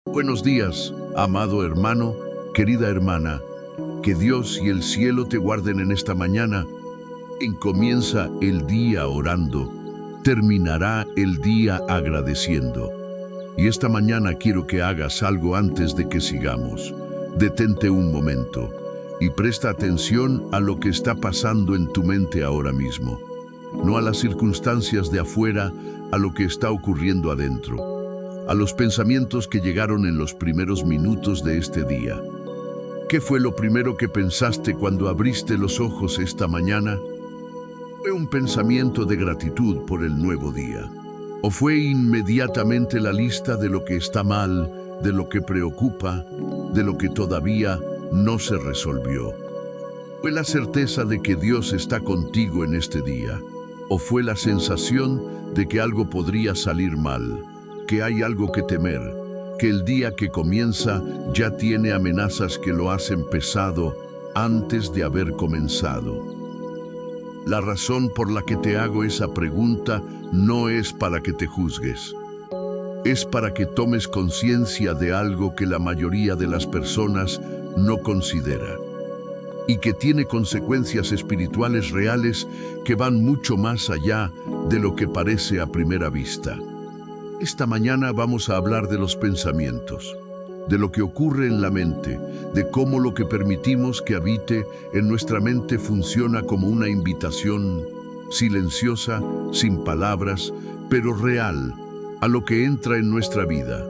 Buenos días, amado hermano, querida hermana. Que Dios y el cielo te guarden en esta mañana. Comienza el día orando, terminará el día agradeciendo. Y esta mañana quiero que hagas algo antes de que sigamos. Detente un momento y presta atención a lo que está pasando en tu mente ahora mismo. No a las circunstancias de afuera, a lo que está ocurriendo adentro. A los pensamientos que llegaron en los primeros minutos de este día. ¿Qué fue lo primero que pensaste cuando abriste los ojos esta mañana? ¿Fue un pensamiento de gratitud por el nuevo día? ¿O fue inmediatamente la lista de lo que está mal, de lo que preocupa, de lo que todavía no se resolvió? ¿Fue la certeza de que Dios está contigo en este día? ¿O fue la sensación de que algo podría salir mal? Que hay algo que temer, que el día que comienza ya tiene amenazas que lo hacen pesado antes de haber comenzado. La razón por la que te hago esa pregunta no es para que te juzgues. Es para que tomes conciencia de algo que la mayoría de las personas no considera y que tiene consecuencias espirituales reales que van mucho más allá de lo que parece a primera vista. Esta mañana vamos a hablar de los pensamientos, de lo que ocurre en la mente, de cómo lo que permitimos que habite en nuestra mente funciona como una invitación silenciosa, sin palabras, pero real, a lo que entra en nuestra vida.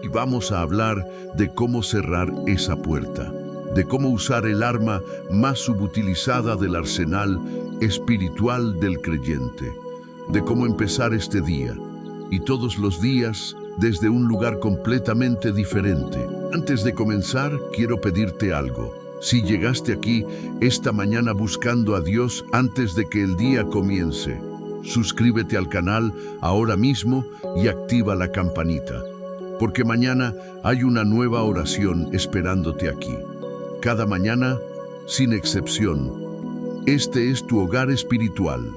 Y vamos a hablar de cómo cerrar esa puerta, de cómo usar el arma más subutilizada del arsenal espiritual del creyente, de cómo empezar este día y todos los días desde un lugar completamente diferente. Antes de comenzar, quiero pedirte algo. Si llegaste aquí esta mañana buscando a Dios antes de que el día comience, suscríbete al canal ahora mismo y activa la campanita, porque mañana hay una nueva oración esperándote aquí. Cada mañana, sin excepción, este es tu hogar espiritual.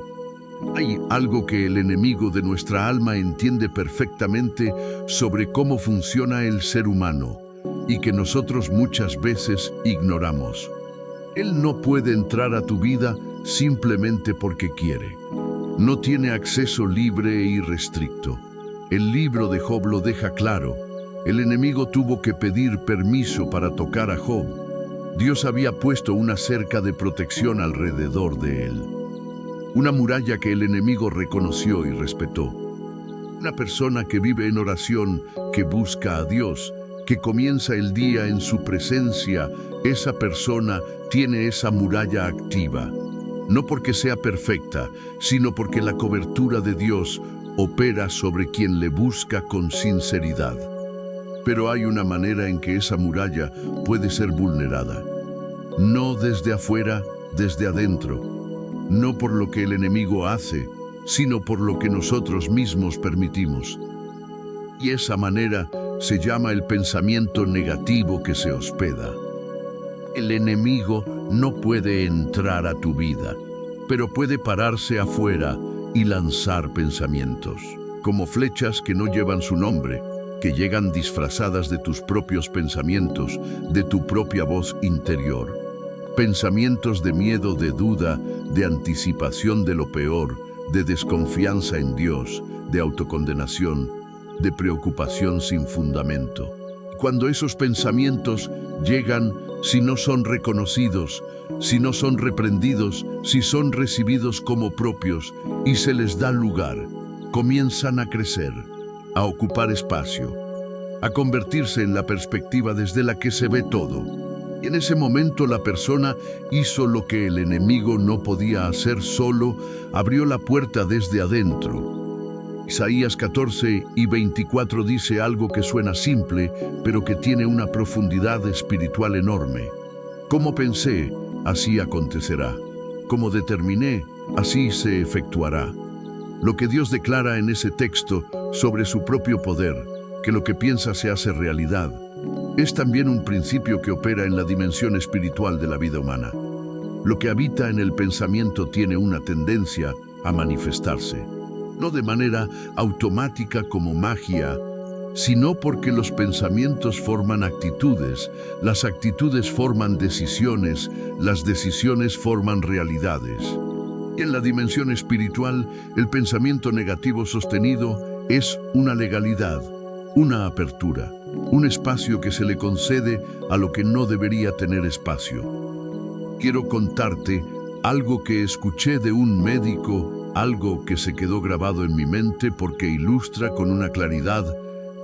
Hay algo que el enemigo de nuestra alma entiende perfectamente sobre cómo funciona el ser humano y que nosotros muchas veces ignoramos. Él no puede entrar a tu vida simplemente porque quiere. No tiene acceso libre e irrestricto. El libro de Job lo deja claro. El enemigo tuvo que pedir permiso para tocar a Job. Dios había puesto una cerca de protección alrededor de él. Una muralla que el enemigo reconoció y respetó. Una persona que vive en oración, que busca a Dios, que comienza el día en su presencia, esa persona tiene esa muralla activa. No porque sea perfecta, sino porque la cobertura de Dios opera sobre quien le busca con sinceridad. Pero hay una manera en que esa muralla puede ser vulnerada. No desde afuera, desde adentro. No por lo que el enemigo hace, sino por lo que nosotros mismos permitimos. Y esa manera se llama el pensamiento negativo que se hospeda. El enemigo no puede entrar a tu vida, pero puede pararse afuera y lanzar pensamientos, como flechas que no llevan su nombre, que llegan disfrazadas de tus propios pensamientos, de tu propia voz interior. Pensamientos de miedo, de duda, de anticipación de lo peor, de desconfianza en Dios, de autocondenación, de preocupación sin fundamento. Cuando esos pensamientos llegan, si no son reconocidos, si no son reprendidos, si son recibidos como propios y se les da lugar, comienzan a crecer, a ocupar espacio, a convertirse en la perspectiva desde la que se ve todo. Y en ese momento la persona hizo lo que el enemigo no podía hacer solo, abrió la puerta desde adentro. Isaías 14:24 dice algo que suena simple, pero que tiene una profundidad espiritual enorme. Como pensé, así acontecerá. Como determiné, así se efectuará. Lo que Dios declara en ese texto sobre su propio poder, que lo que piensa se hace realidad, es también un principio que opera en la dimensión espiritual de la vida humana. Lo que habita en el pensamiento tiene una tendencia a manifestarse, no de manera automática como magia, sino porque los pensamientos forman actitudes, las actitudes forman decisiones, las decisiones forman realidades. En la dimensión espiritual, el pensamiento negativo sostenido es una legalidad, una apertura, un espacio que se le concede a lo que no debería tener espacio. Quiero contarte algo que escuché de un médico, algo que se quedó grabado en mi mente porque ilustra con una claridad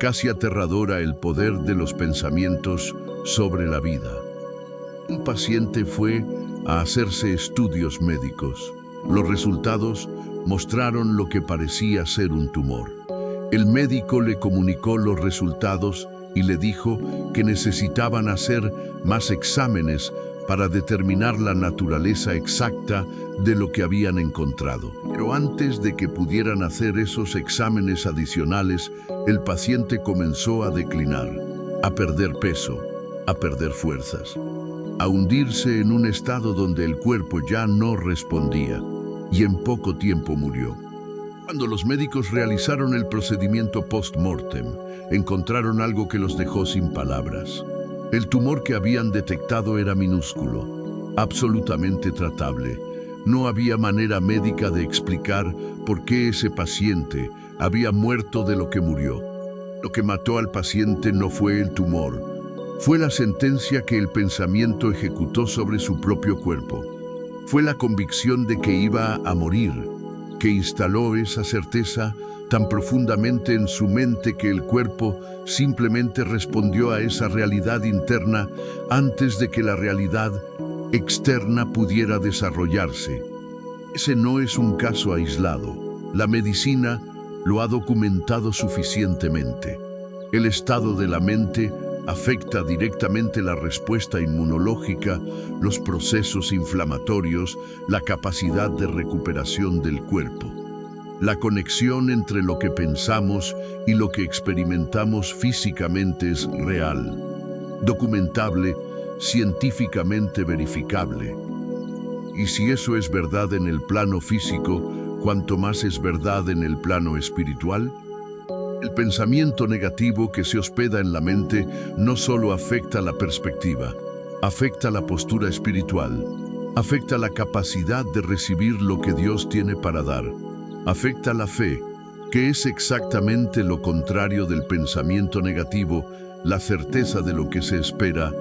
casi aterradora el poder de los pensamientos sobre la vida. Un paciente fue a hacerse estudios médicos. Los resultados mostraron lo que parecía ser un tumor. El médico le comunicó los resultados y le dijo que necesitaban hacer más exámenes para determinar la naturaleza exacta de lo que habían encontrado. Pero antes de que pudieran hacer esos exámenes adicionales, el paciente comenzó a declinar, a perder peso, a perder fuerzas, a hundirse en un estado donde el cuerpo ya no respondía y en poco tiempo murió. Cuando los médicos realizaron el procedimiento post-mortem, encontraron algo que los dejó sin palabras. El tumor que habían detectado era minúsculo, absolutamente tratable. No había manera médica de explicar por qué ese paciente había muerto de lo que murió. Lo que mató al paciente no fue el tumor, fue la sentencia que el pensamiento ejecutó sobre su propio cuerpo. Fue la convicción de que iba a morir, que instaló esa certeza tan profundamente en su mente que el cuerpo simplemente respondió a esa realidad interna antes de que la realidad externa pudiera desarrollarse. Ese no es un caso aislado. La medicina lo ha documentado suficientemente. El estado de la mente afecta directamente la respuesta inmunológica, los procesos inflamatorios, la capacidad de recuperación del cuerpo. La conexión entre lo que pensamos y lo que experimentamos físicamente es real, documentable, científicamente verificable. Y si eso es verdad en el plano físico, ¿cuánto más es verdad en el plano espiritual? El pensamiento negativo que se hospeda en la mente no solo afecta la perspectiva, afecta la postura espiritual, afecta la capacidad de recibir lo que Dios tiene para dar, afecta la fe, que es exactamente lo contrario del pensamiento negativo, la certeza de lo que se espera,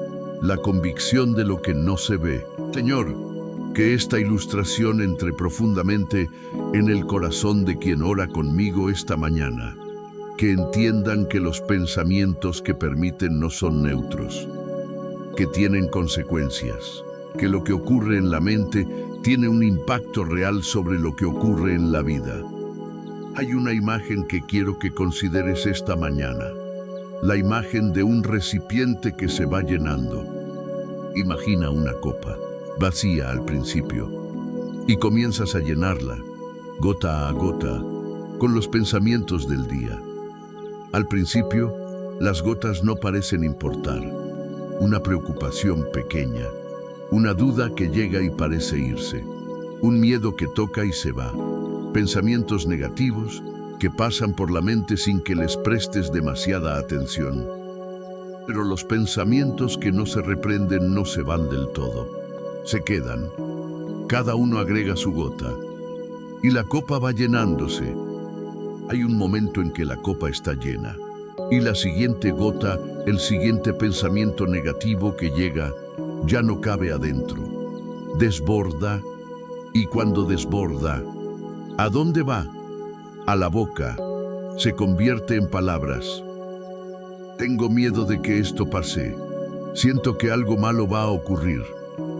la convicción de lo que no se ve. Señor, que esta ilustración entre profundamente en el corazón de quien ora conmigo esta mañana. Que entiendan que los pensamientos que permiten no son neutros, que tienen consecuencias, que lo que ocurre en la mente tiene un impacto real sobre lo que ocurre en la vida. Hay una imagen que quiero que consideres esta mañana, la imagen de un recipiente que se va llenando. Imagina una copa, vacía al principio, y comienzas a llenarla, gota a gota, con los pensamientos del día. Al principio, las gotas no parecen importar. Una preocupación pequeña, una duda que llega y parece irse, un miedo que toca y se va, pensamientos negativos que pasan por la mente sin que les prestes demasiada atención. Pero los pensamientos que no se reprenden no se van del todo, se quedan. Cada uno agrega su gota y la copa va llenándose. Hay un momento en que la copa está llena y la siguiente gota, el siguiente pensamiento negativo que llega, ya no cabe adentro. Desborda y cuando desborda, ¿a dónde va? A la boca. Se convierte en palabras. Tengo miedo de que esto pase. Siento que algo malo va a ocurrir.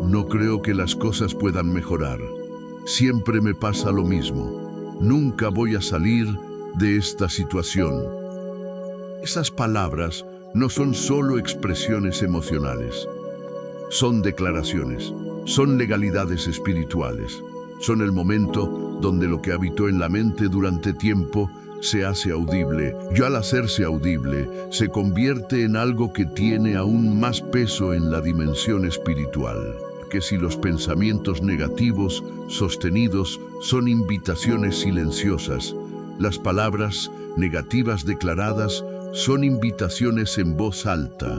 No creo que las cosas puedan mejorar. Siempre me pasa lo mismo. Nunca voy a salir de esta situación. Esas palabras no son solo expresiones emocionales. Son declaraciones, son legalidades espirituales. Son el momento donde lo que habitó en la mente durante tiempo se hace audible, y al hacerse audible, se convierte en algo que tiene aún más peso en la dimensión espiritual. Que si los pensamientos negativos, sostenidos, son invitaciones silenciosas, las palabras negativas declaradas son invitaciones en voz alta.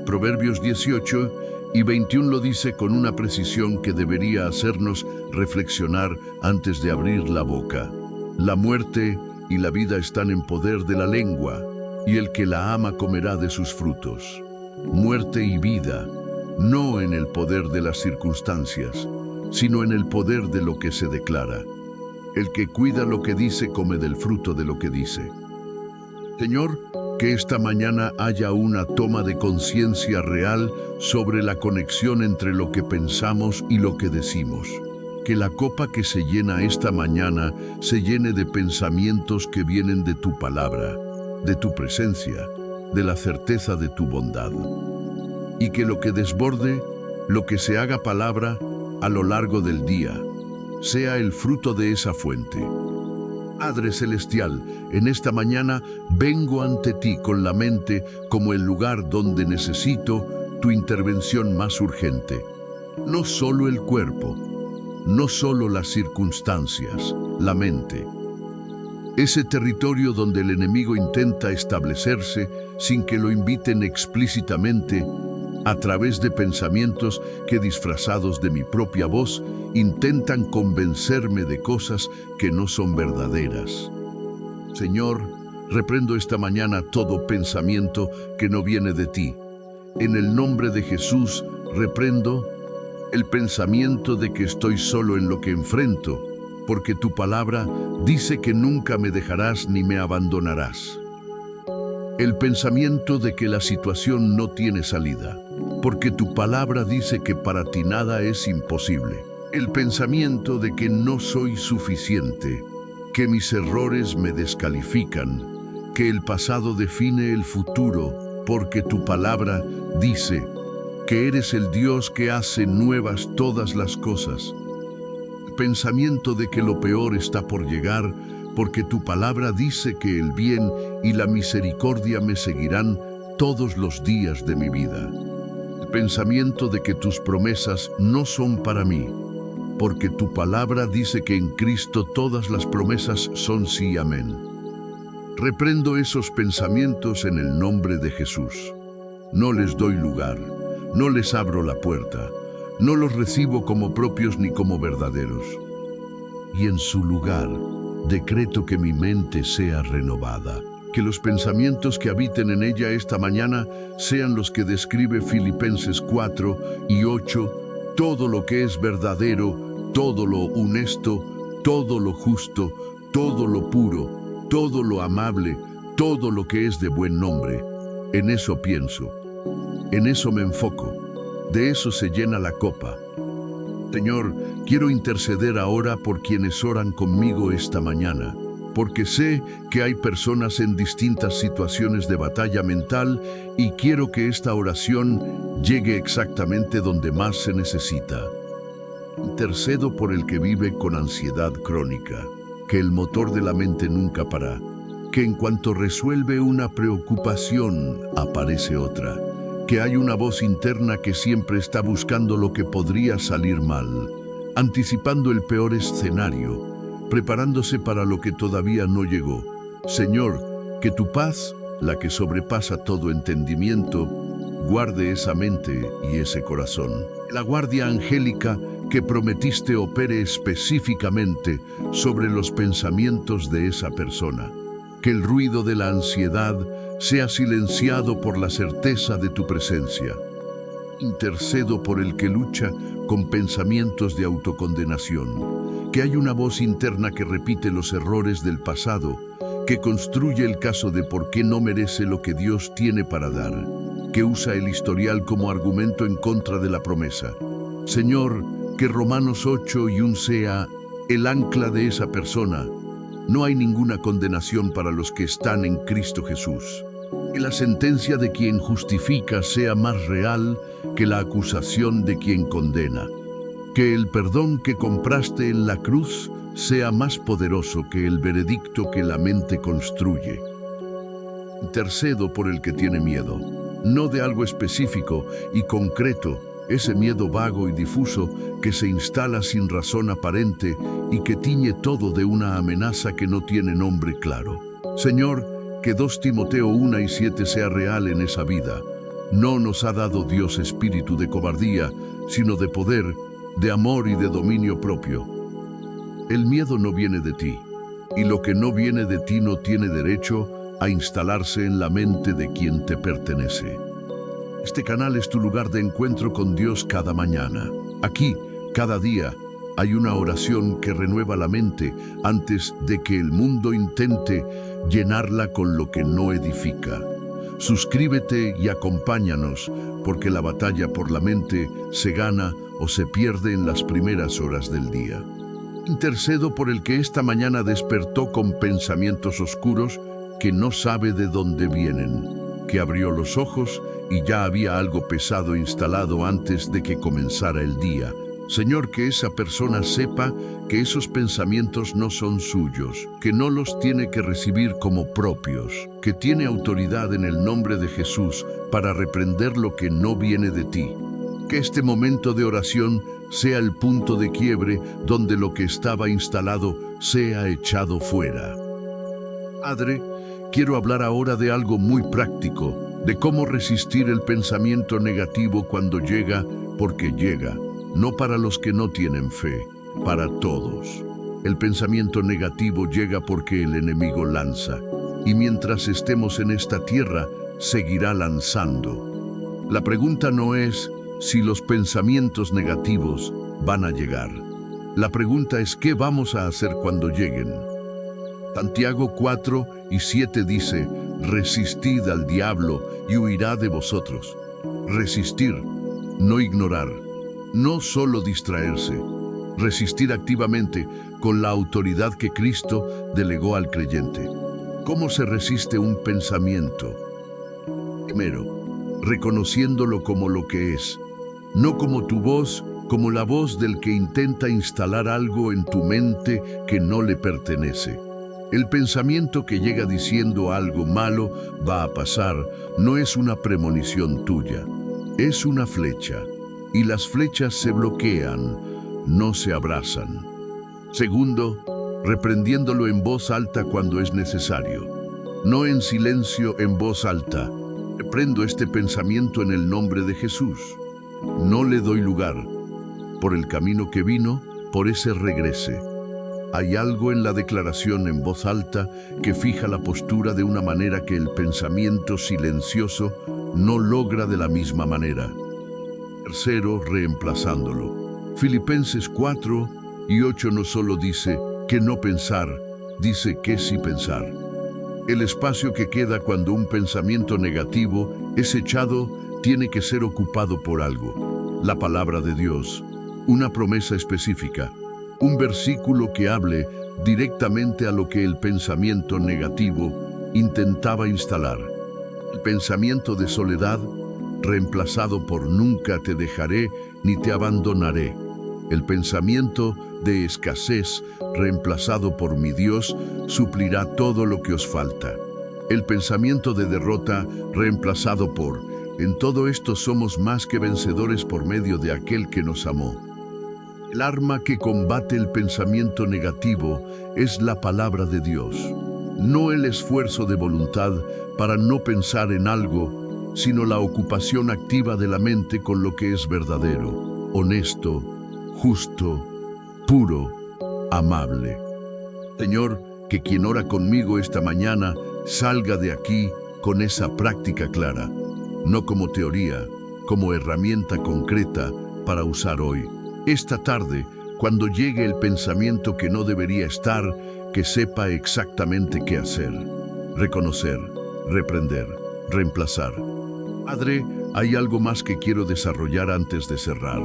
Proverbios 18 y 21 lo dice con una precisión que debería hacernos reflexionar antes de abrir la boca. La muerte y la vida están en poder de la lengua, y el que la ama comerá de sus frutos. Muerte y vida, no en el poder de las circunstancias, sino en el poder de lo que se declara. El que cuida lo que dice come del fruto de lo que dice. Señor, que esta mañana haya una toma de conciencia real sobre la conexión entre lo que pensamos y lo que decimos. Que la copa que se llena esta mañana se llene de pensamientos que vienen de tu palabra, de tu presencia, de la certeza de tu bondad. Y que lo que desborde, lo que se haga palabra a lo largo del día, sea el fruto de esa fuente. Padre Celestial, en esta mañana vengo ante ti con la mente como el lugar donde necesito tu intervención más urgente. No solo el cuerpo, no solo las circunstancias, la mente. Ese territorio donde el enemigo intenta establecerse sin que lo inviten explícitamente, a través de pensamientos que, disfrazados de mi propia voz, intentan convencerme de cosas que no son verdaderas. Señor, reprendo esta mañana todo pensamiento que no viene de ti. En el nombre de Jesús, reprendo el pensamiento de que estoy solo en lo que enfrento, porque tu palabra dice que nunca me dejarás ni me abandonarás. El pensamiento de que la situación no tiene salida, porque tu palabra dice que para ti nada es imposible. El pensamiento de que no soy suficiente, que mis errores me descalifican, que el pasado define el futuro, porque tu palabra dice que eres el Dios que hace nuevas todas las cosas. El pensamiento de que lo peor está por llegar, porque tu palabra dice que el bien y la misericordia me seguirán todos los días de mi vida. El pensamiento de que tus promesas no son para mí, porque tu palabra dice que en Cristo todas las promesas son sí y amén. Reprendo esos pensamientos en el nombre de Jesús. No les doy lugar, no les abro la puerta, no los recibo como propios ni como verdaderos. Y en su lugar, decreto que mi mente sea renovada, que los pensamientos que habiten en ella esta mañana sean los que describe Filipenses 4 y 8, todo lo que es verdadero, todo lo honesto, todo lo justo, todo lo puro, todo lo amable, todo lo que es de buen nombre. En eso pienso, en eso me enfoco, de eso se llena la copa. Señor, quiero interceder ahora por quienes oran conmigo esta mañana, porque sé que hay personas en distintas situaciones de batalla mental y quiero que esta oración llegue exactamente donde más se necesita. Intercedo por el que vive con ansiedad crónica, que el motor de la mente nunca para, que en cuanto resuelve una preocupación, aparece otra, que hay una voz interna que siempre está buscando lo que podría salir mal, anticipando el peor escenario, preparándose para lo que todavía no llegó. Señor, que tu paz, la que sobrepasa todo entendimiento, guarde esa mente y ese corazón. La guardia angélica que prometiste opere específicamente sobre los pensamientos de esa persona. Que el ruido de la ansiedad sea silenciado por la certeza de tu presencia. Intercedo por el que lucha con pensamientos de autocondenación, que hay una voz interna que repite los errores del pasado, que construye el caso de por qué no merece lo que Dios tiene para dar, que usa el historial como argumento en contra de la promesa. Señor, que Romanos 8 y 1 sea el ancla de esa persona. No hay ninguna condenación para los que están en Cristo Jesús. Que la sentencia de quien justifica sea más real que la acusación de quien condena. Que el perdón que compraste en la cruz sea más poderoso que el veredicto que la mente construye. Intercedo por el que tiene miedo, no de algo específico y concreto, ese miedo vago y difuso que se instala sin razón aparente y que tiñe todo de una amenaza que no tiene nombre claro. Señor, Que 2 Timoteo 1:7 sea real en esa vida. No nos ha dado Dios espíritu de cobardía, sino de poder, de amor y de dominio propio. El miedo no viene de ti, y lo que no viene de ti no tiene derecho a instalarse en la mente de quien te pertenece. Este canal es tu lugar de encuentro con Dios cada mañana. Aquí, cada día, hay una oración que renueva la mente antes de que el mundo intente llenarla con lo que no edifica. Suscríbete y acompáñanos, porque la batalla por la mente se gana o se pierde en las primeras horas del día. Intercedo por el que esta mañana despertó con pensamientos oscuros que no sabe de dónde vienen, que abrió los ojos y ya había algo pesado instalado antes de que comenzara el día. Señor, que esa persona sepa que esos pensamientos no son suyos, que no los tiene que recibir como propios, que tiene autoridad en el nombre de Jesús para reprender lo que no viene de ti. Que este momento de oración sea el punto de quiebre donde lo que estaba instalado sea echado fuera. Padre, quiero hablar ahora de algo muy práctico, de cómo resistir el pensamiento negativo cuando llega, porque llega. No para los que no tienen fe, para todos. El pensamiento negativo llega porque el enemigo lanza, y mientras estemos en esta tierra, seguirá lanzando. La pregunta no es si los pensamientos negativos van a llegar. La pregunta es ¿qué vamos a hacer cuando lleguen? Santiago 4:7 dice, resistid al diablo y huirá de vosotros. Resistir, no ignorar. No solo distraerse, resistir activamente con la autoridad que Cristo delegó al creyente. ¿Cómo se resiste un pensamiento? Primero, reconociéndolo como lo que es, no como tu voz, como la voz del que intenta instalar algo en tu mente que no le pertenece. El pensamiento que llega diciendo algo malo va a pasar no es una premonición tuya, es una flecha. Y las flechas se bloquean, no se abrazan. Segundo, reprendiéndolo en voz alta cuando es necesario. No en silencio, en voz alta. Reprendo este pensamiento en el nombre de Jesús. No le doy lugar. Por el camino que vino, por ese regrese. Hay algo en la declaración en voz alta que fija la postura de una manera que el pensamiento silencioso no logra de la misma manera. Tercero, reemplazándolo. Filipenses 4:8 no solo dice que no pensar, dice que sí pensar. El espacio que queda cuando un pensamiento negativo es echado tiene que ser ocupado por algo. La palabra de Dios, una promesa específica, un versículo que hable directamente a lo que el pensamiento negativo intentaba instalar. El pensamiento de soledad, reemplazado por nunca te dejaré ni te abandonaré. El pensamiento de escasez, reemplazado por mi Dios, suplirá todo lo que os falta. El pensamiento de derrota, reemplazado por en todo esto somos más que vencedores por medio de aquel que nos amó. El arma que combate el pensamiento negativo es la palabra de Dios, no el esfuerzo de voluntad para no pensar en algo, sino la ocupación activa de la mente con lo que es verdadero, honesto, justo, puro, amable. Señor, que quien ora conmigo esta mañana salga de aquí con esa práctica clara, no como teoría, como herramienta concreta para usar hoy. Esta tarde, cuando llegue el pensamiento que no debería estar, que sepa exactamente qué hacer. Reconocer, reprender, reemplazar. Padre, hay algo más que quiero desarrollar antes de cerrar.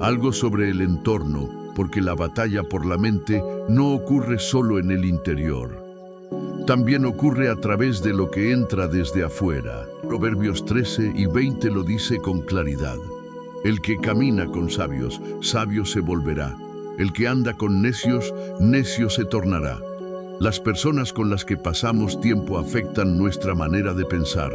Algo sobre el entorno, porque la batalla por la mente no ocurre solo en el interior. También ocurre a través de lo que entra desde afuera. Proverbios 13:20 lo dice con claridad. El que camina con sabios, sabio se volverá. El que anda con necios, necio se tornará. Las personas con las que pasamos tiempo afectan nuestra manera de pensar.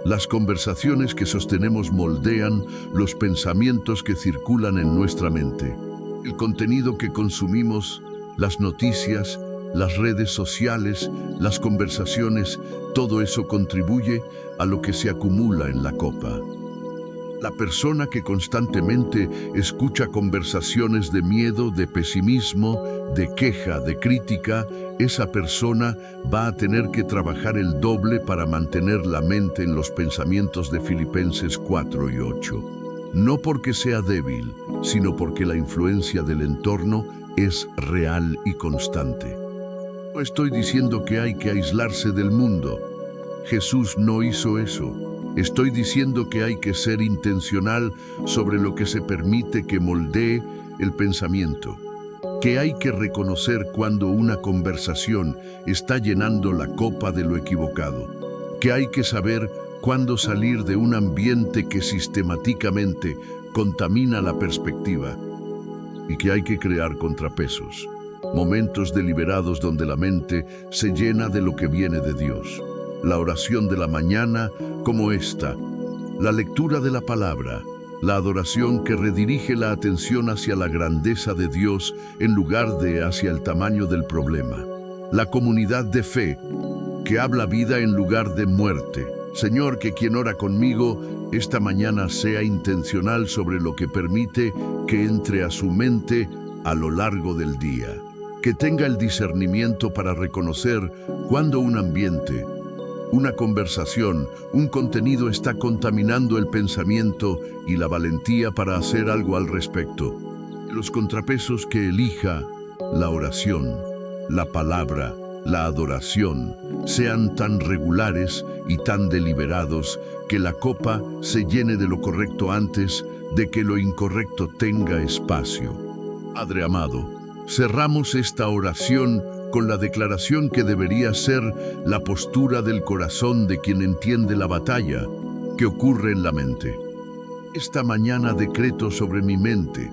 Las conversaciones que sostenemos moldean los pensamientos que circulan en nuestra mente. El contenido que consumimos, las noticias, las redes sociales, las conversaciones, todo eso contribuye a lo que se acumula en la copa. La persona que constantemente escucha conversaciones de miedo, de pesimismo, de queja, de crítica, esa persona va a tener que trabajar el doble para mantener la mente en los pensamientos de Filipenses 4 y 8. No porque sea débil, sino porque la influencia del entorno es real y constante. No estoy diciendo que hay que aislarse del mundo. Jesús no hizo eso. Estoy diciendo que hay que ser intencional sobre lo que se permite que moldee el pensamiento, que hay que reconocer cuando una conversación está llenando la copa de lo equivocado, que hay que saber cuándo salir de un ambiente que sistemáticamente contamina la perspectiva y que hay que crear contrapesos, momentos deliberados donde la mente se llena de lo que viene de Dios. La oración de la mañana como esta, la lectura de la palabra, la adoración que redirige la atención hacia la grandeza de Dios en lugar de hacia el tamaño del problema. La comunidad de fe que habla vida en lugar de muerte. Señor, que quien ora conmigo esta mañana sea intencional sobre lo que permite que entre a su mente a lo largo del día. Que tenga el discernimiento para reconocer cuando un ambiente, una conversación, un contenido está contaminando el pensamiento y la valentía para hacer algo al respecto. Los contrapesos que elija, la oración, la palabra, la adoración, sean tan regulares y tan deliberados que la copa se llene de lo correcto antes de que lo incorrecto tenga espacio. Padre amado, cerramos esta oración con la declaración que debería ser la postura del corazón de quien entiende la batalla que ocurre en la mente. Esta mañana decreto sobre mi mente,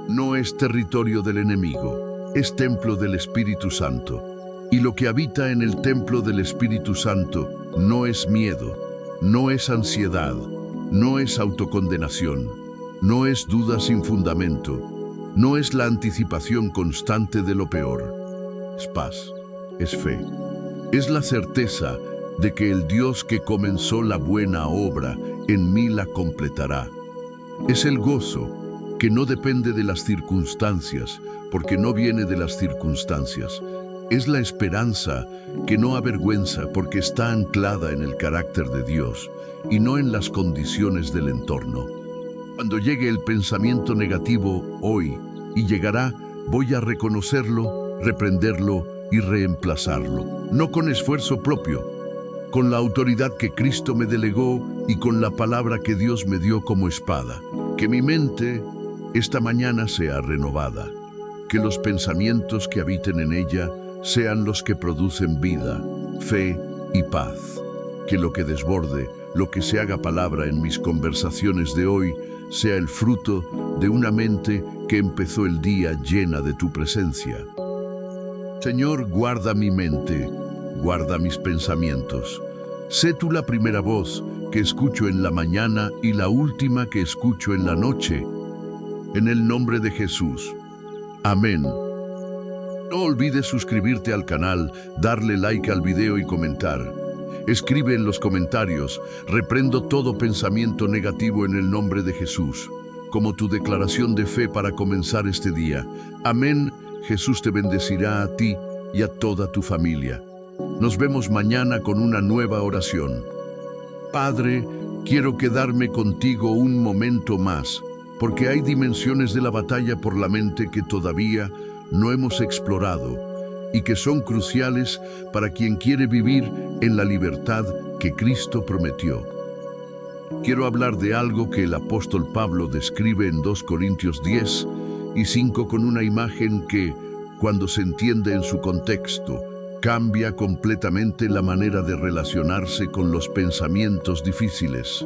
no es territorio del enemigo, es templo del Espíritu Santo. Y lo que habita en el templo del Espíritu Santo no es miedo, no es ansiedad, no es autocondenación, no es duda sin fundamento, no es la anticipación constante de lo peor. Es paz, es fe, es la certeza de que el Dios que comenzó la buena obra en mí la completará. Es el gozo que no depende de las circunstancias, porque no viene de las circunstancias. Es la esperanza que no avergüenza porque está anclada en el carácter de Dios y no en las condiciones del entorno. Cuando llegue el pensamiento negativo hoy, y llegará, voy a reconocerlo, reprenderlo y reemplazarlo. No con esfuerzo propio, con la autoridad que Cristo me delegó y con la palabra que Dios me dio como espada. Que mi mente esta mañana sea renovada, que los pensamientos que habiten en ella sean los que producen vida, fe y paz. Que lo que desborde, lo que se haga palabra en mis conversaciones de hoy, sea el fruto de una mente que empezó el día llena de tu presencia. Señor, guarda mi mente, guarda mis pensamientos. Sé tú la primera voz que escucho en la mañana y la última que escucho en la noche. En el nombre de Jesús. Amén. No olvides suscribirte al canal, darle like al video y comentar. Escribe en los comentarios, reprendo todo pensamiento negativo en el nombre de Jesús, como tu declaración de fe para comenzar este día. Amén. Jesús te bendecirá a ti y a toda tu familia. Nos vemos mañana con una nueva oración. Padre, quiero quedarme contigo un momento más, porque hay dimensiones de la batalla por la mente que todavía no hemos explorado y que son cruciales para quien quiere vivir en la libertad que Cristo prometió. Quiero hablar de algo que el apóstol Pablo describe en 2 Corintios 10 y 5 con una imagen que, cuando se entiende en su contexto, cambia completamente la manera de relacionarse con los pensamientos difíciles.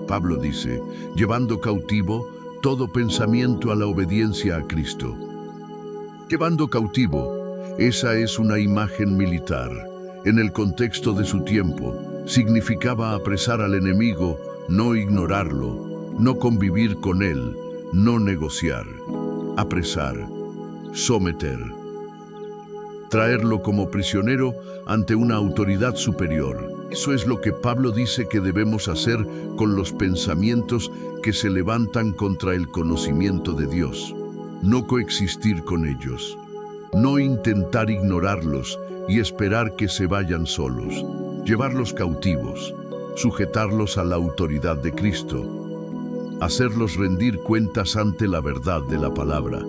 Pablo dice, llevando cautivo todo pensamiento a la obediencia a Cristo. Llevando cautivo, esa es una imagen militar. En el contexto de su tiempo, significaba apresar al enemigo, no ignorarlo, no convivir con él, no negociar. Apresar, someter. traerlo como prisionero ante una autoridad superior. Eso es lo que Pablo dice que debemos hacer con los pensamientos que se levantan contra el conocimiento de Dios. No coexistir con ellos. No intentar ignorarlos y esperar que se vayan solos. Llevarlos cautivos. Sujetarlos a la autoridad de Cristo. Hacerlos rendir cuentas ante la verdad de la palabra.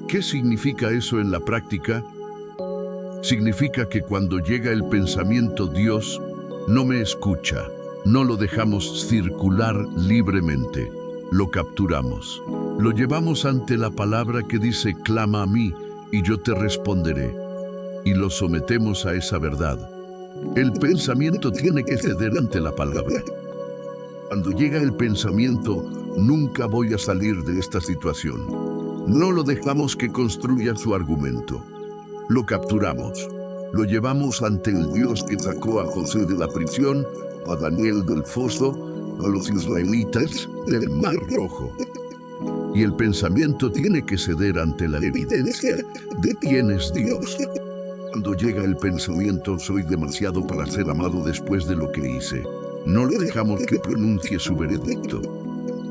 ¿Qué significa eso en la práctica? Significa que cuando llega el pensamiento, Dios no me escucha. No lo dejamos circular libremente. Lo capturamos. Lo llevamos ante la palabra que dice, clama a mí y yo te responderé. Y lo sometemos a esa verdad. El pensamiento tiene que ceder ante la palabra. Cuando llega el pensamiento, nunca voy a salir de esta situación. No lo dejamos que construya su argumento. Lo capturamos. Lo llevamos ante el Dios que sacó a José de la prisión, a Daniel del foso, a los israelitas del Mar Rojo. Y el pensamiento tiene que ceder ante la evidencia de quién es Dios. Cuando llega el pensamiento, soy demasiado para ser amado después de lo que hice. No le dejamos que pronuncie su veredicto.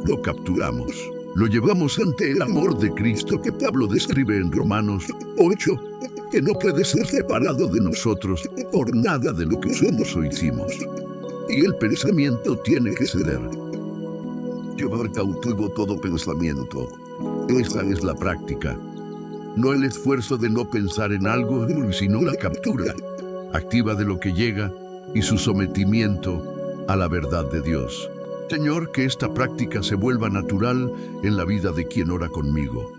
Lo capturamos. Lo llevamos ante el amor de Cristo que Pablo describe en Romanos 8, que no puede ser separado de nosotros por nada de lo que somos o hicimos. Y el pensamiento tiene que ceder. Llevar cautivo todo pensamiento. Esa es la práctica. No el esfuerzo de no pensar en algo, sino la captura activa de lo que llega y su sometimiento a la verdad de Dios. Señor, que esta práctica se vuelva natural en la vida de quien ora conmigo.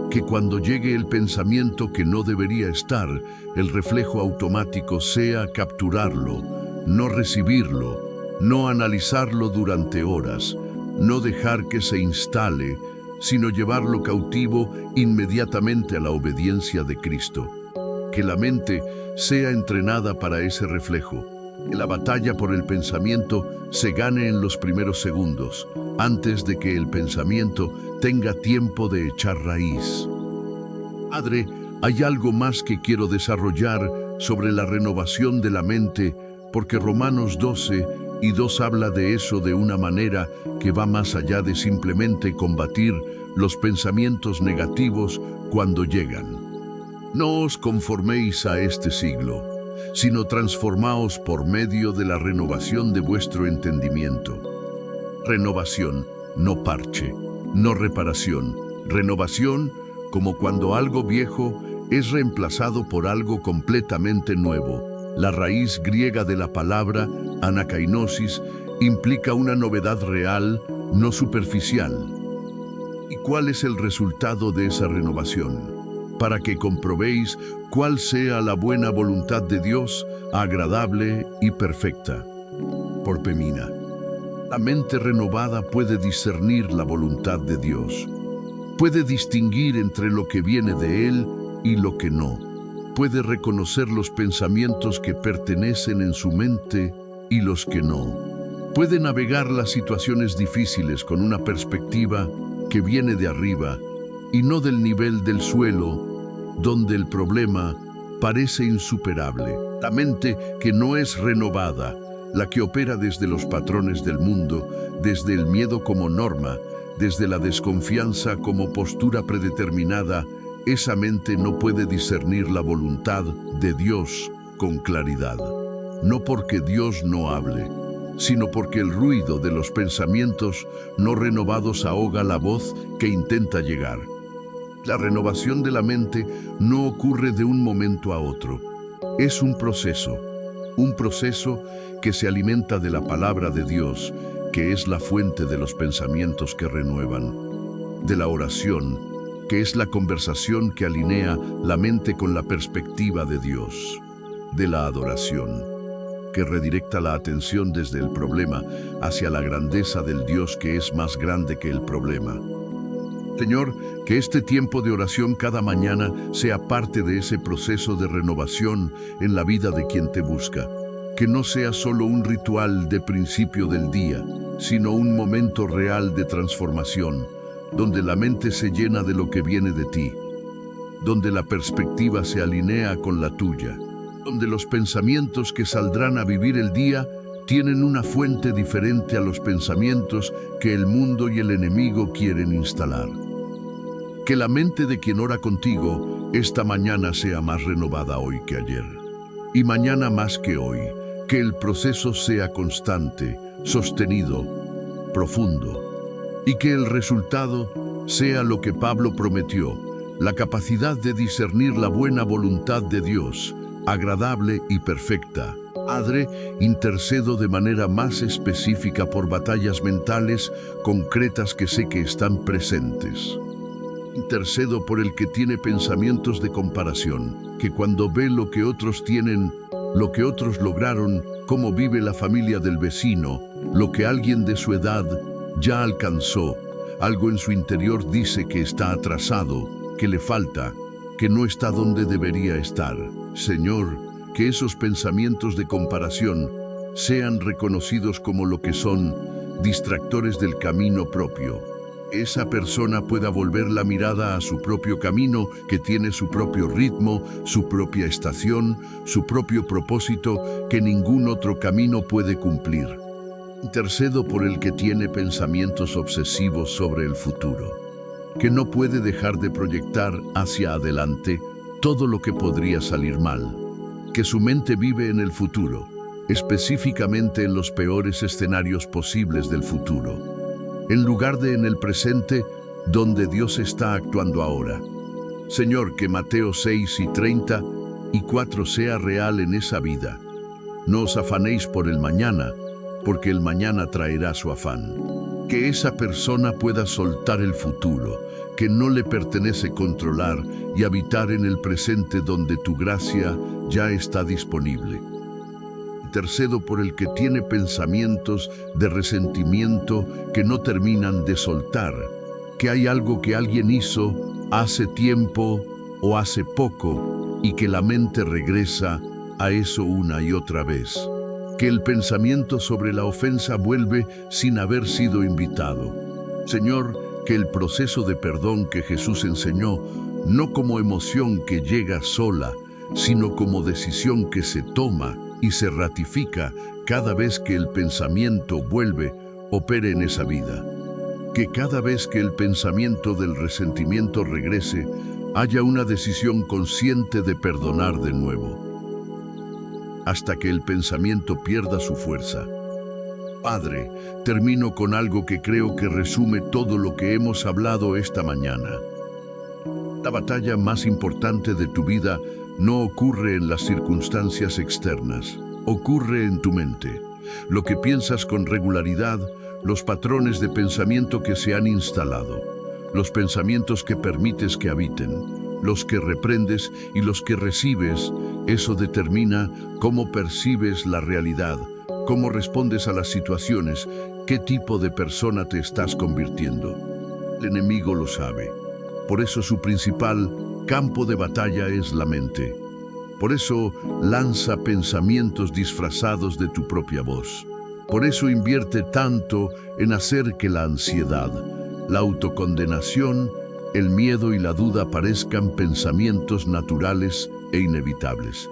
Que cuando llegue el pensamiento que no debería estar, el reflejo automático sea capturarlo, no recibirlo, no analizarlo durante horas, no dejar que se instale, sino llevarlo cautivo inmediatamente a la obediencia de Cristo. Que la mente sea entrenada para ese reflejo. Que la batalla por el pensamiento se gane en los primeros segundos, antes de que el pensamiento tenga tiempo de echar raíz. Padre, hay algo más que quiero desarrollar sobre la renovación de la mente, porque Romanos 12:2 habla de eso de una manera que va más allá de simplemente combatir los pensamientos negativos cuando llegan. No os conforméis a este siglo, sino transformaos por medio de la renovación de vuestro entendimiento. Renovación, no parche, no reparación. Renovación, como cuando algo viejo es reemplazado por algo completamente nuevo. La raíz griega de la palabra, anakainosis, implica una novedad real, no superficial. ¿Y cuál es el resultado de esa renovación? Para que comprobéis cuál sea la buena voluntad de Dios, agradable y perfecta. Por Pemina. La mente renovada puede discernir la voluntad de Dios. Puede distinguir entre lo que viene de Él y lo que no. Puede reconocer los pensamientos que pertenecen en su mente y los que no. Puede navegar las situaciones difíciles con una perspectiva que viene de arriba y no del nivel del suelo, donde el problema parece insuperable. La mente que no es renovada, la que opera desde los patrones del mundo, desde el miedo como norma, desde la desconfianza como postura predeterminada, esa mente no puede discernir la voluntad de Dios con claridad. No porque Dios no hable, sino porque el ruido de los pensamientos no renovados ahoga la voz que intenta llegar. La renovación de la mente no ocurre de un momento a otro. Es un proceso que se alimenta de la palabra de Dios, que es la fuente de los pensamientos que renuevan, de la oración, que es la conversación que alinea la mente con la perspectiva de Dios, de la adoración, que redirecta la atención desde el problema hacia la grandeza del Dios que es más grande que el problema. Señor, que este tiempo de oración cada mañana sea parte de ese proceso de renovación en la vida de quien te busca. Que no sea solo un ritual de principio del día, sino un momento real de transformación, donde la mente se llena de lo que viene de ti. donde la perspectiva se alinea con la tuya, donde los pensamientos que saldrán a vivir el día tienen una fuente diferente a los pensamientos que el mundo y el enemigo quieren instalar. Que la mente de quien ora contigo esta mañana sea más renovada hoy que ayer, y mañana más que hoy. Que el proceso sea constante, sostenido, profundo, y que el resultado sea lo que Pablo prometió, la capacidad de discernir la buena voluntad de Dios, agradable y perfecta. Padre, intercedo de manera más específica por batallas mentales concretas que sé que están presentes. Intercedo por el que tiene pensamientos de comparación, que cuando ve lo que otros tienen, lo que otros lograron, cómo vive la familia del vecino, lo que alguien de su edad ya alcanzó, algo en su interior dice que está atrasado, que le falta, que no está donde debería estar. Señor, que esos pensamientos de comparación sean reconocidos como lo que son, distractores del camino propio. Esa persona pueda volver la mirada a su propio camino, que tiene su propio ritmo, su propia estación, su propio propósito, que ningún otro camino puede cumplir. Intercedo por el que tiene pensamientos obsesivos sobre el futuro, que no puede dejar de proyectar hacia adelante todo lo que podría salir mal, que su mente vive en el futuro, específicamente en los peores escenarios posibles del futuro, en lugar de en el presente, donde Dios está actuando ahora. Señor, que Mateo 6:30 sea real en esa vida. No os afanéis por el mañana, porque el mañana traerá su afán. Que esa persona pueda soltar el futuro, que no le pertenece controlar, y habitar en el presente donde tu gracia ya está disponible. Intercedo por el que tiene pensamientos de resentimiento que no terminan de soltar, que hay algo que alguien hizo hace tiempo o hace poco y que la mente regresa a eso una y otra vez. Que el pensamiento sobre la ofensa vuelve sin haber sido invitado. Señor, que el proceso de perdón que Jesús enseñó, no como emoción que llega sola, sino como decisión que se toma y se ratifica cada vez que el pensamiento vuelve, opere en esa vida. Que cada vez que el pensamiento del resentimiento regrese, haya una decisión consciente de perdonar de nuevo, hasta que el pensamiento pierda su fuerza. Padre, termino con algo que creo que resume todo lo que hemos hablado esta mañana. La batalla más importante de tu vida no ocurre en las circunstancias externas, ocurre en tu mente. Lo que piensas con regularidad, los patrones de pensamiento que se han instalado, los pensamientos que permites que habiten, los que reprendes y los que recibes, eso determina cómo percibes la realidad, cómo respondes a las situaciones, qué tipo de persona te estás convirtiendo. El enemigo lo sabe. Por eso su principal campo de batalla es la mente. Por eso lanza pensamientos disfrazados de tu propia voz. Por eso invierte tanto en hacer que la ansiedad, la autocondenación, el miedo y la duda parezcan pensamientos naturales e inevitables.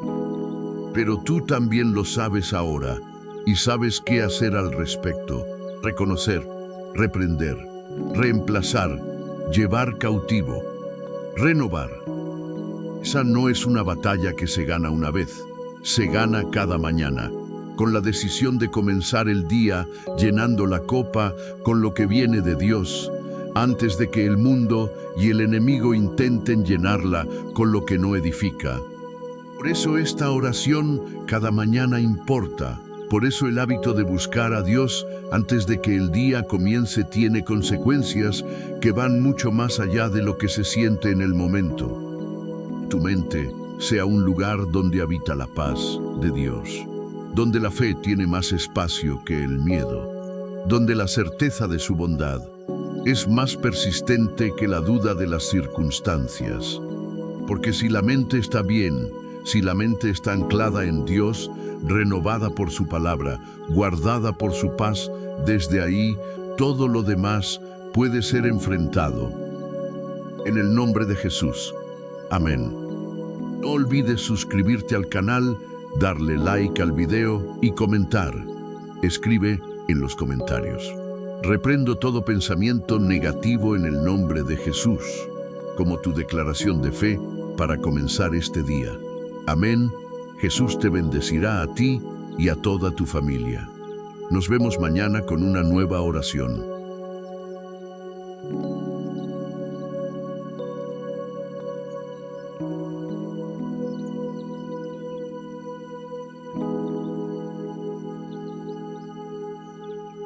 Pero tú también lo sabes ahora y sabes qué hacer al respecto. Reconocer, reprender, reemplazar, llevar cautivo, renovar. Esa no es una batalla que se gana una vez, se gana cada mañana, con la decisión de comenzar el día llenando la copa con lo que viene de Dios, antes de que el mundo y el enemigo intenten llenarla con lo que no edifica. Por eso esta oración cada mañana importa. Por eso el hábito de buscar a Dios antes de que el día comience tiene consecuencias que van mucho más allá de lo que se siente en el momento. Tu mente sea un lugar donde habita la paz de Dios, donde la fe tiene más espacio que el miedo, donde la certeza de su bondad es más persistente que la duda de las circunstancias. Porque si la mente está bien, si la mente está anclada en Dios, renovada por su palabra, guardada por su paz, desde ahí todo lo demás puede ser enfrentado. En el nombre de Jesús, Amén. No olvides suscribirte al canal, darle like al video y comentar. Escribe en los comentarios. Reprendo todo pensamiento negativo en el nombre de Jesús, como tu declaración de fe para comenzar este día. Amén. Jesús te bendecirá a ti y a toda tu familia. Nos vemos mañana con una nueva oración.